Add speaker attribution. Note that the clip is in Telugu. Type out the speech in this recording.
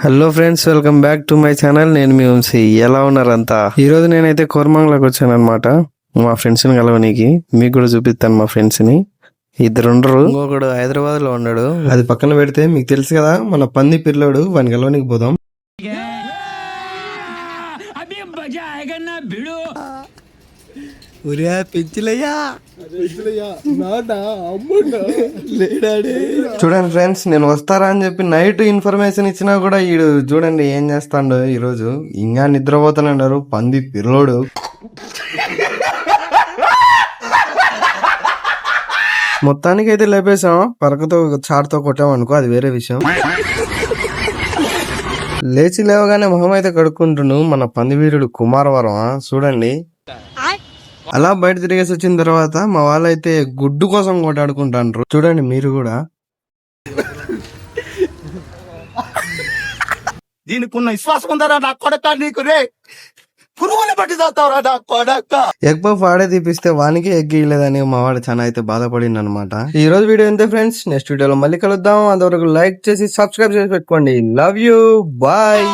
Speaker 1: Hello friends, welcome back to my channel. నేను మీ వంశీ. ఎలా ఉన్నారంతా? ఈరోజు నేనైతే కోరమంగళకి వచ్చాను అనమాట మా ఫ్రెండ్స్ని కలవనీకి. మీకు కూడా చూపిస్తాను మా ఫ్రెండ్స్ని. ఇద్దరు ఉండరు, ఇంకొకడు హైదరాబాద్ లో ఉన్నాడు. అది పక్కన పెడితే మీకు తెలుసు కదా మన పంది పిల్లోడు, వాని కలవనీకి పోదాం. చూడండి ఫ్రెండ్స్, నేను వస్తారా అని చెప్పి నైట్ ఇన్ఫర్మేషన్ ఇచ్చినా కూడా ఈడు చూడండి ఏం చేస్తాడు. ఈరోజు ఇంకా నిద్రపోతానన్నారు పంది పిల్లోడు. మొత్తానికి అయితే లేపేసాం. పరకతో చాటుతో కొట్టామనుకో, అది వేరే విషయం. లేచి లేవగానే మొహం అయితే కడుక్కుంటున్నాను మన పందివీరుడు కుమారవరం. చూడండి, అలా బయట తిరిగేసి వచ్చిన తర్వాత మా వాళ్ళైతే గుడ్డు కోసం కొట్టాడుకుంటాండ్రు. చూడండి మీరు కూడా.
Speaker 2: దీనికి విశ్వాసం ఉందరా నా కొడక, నీకు రే పురుగులు పట్టి చదువుతావురా నా కొడక.
Speaker 1: ఎగ్ పఫ్ ఆడే తీపిస్తే వానికి ఎగ్ ఇయ్యలేదని మా వాడు చాలా అయితే బాధపడింది అనమాట. ఈ రోజు వీడియో అంతే ఫ్రెండ్స్. నెక్స్ట్ వీడియోలో మళ్ళీ కలుద్దాం. అంతవరకు లైక్ చేసి సబ్స్క్రైబ్ చేసి పెట్టుకోండి. Love you, bye.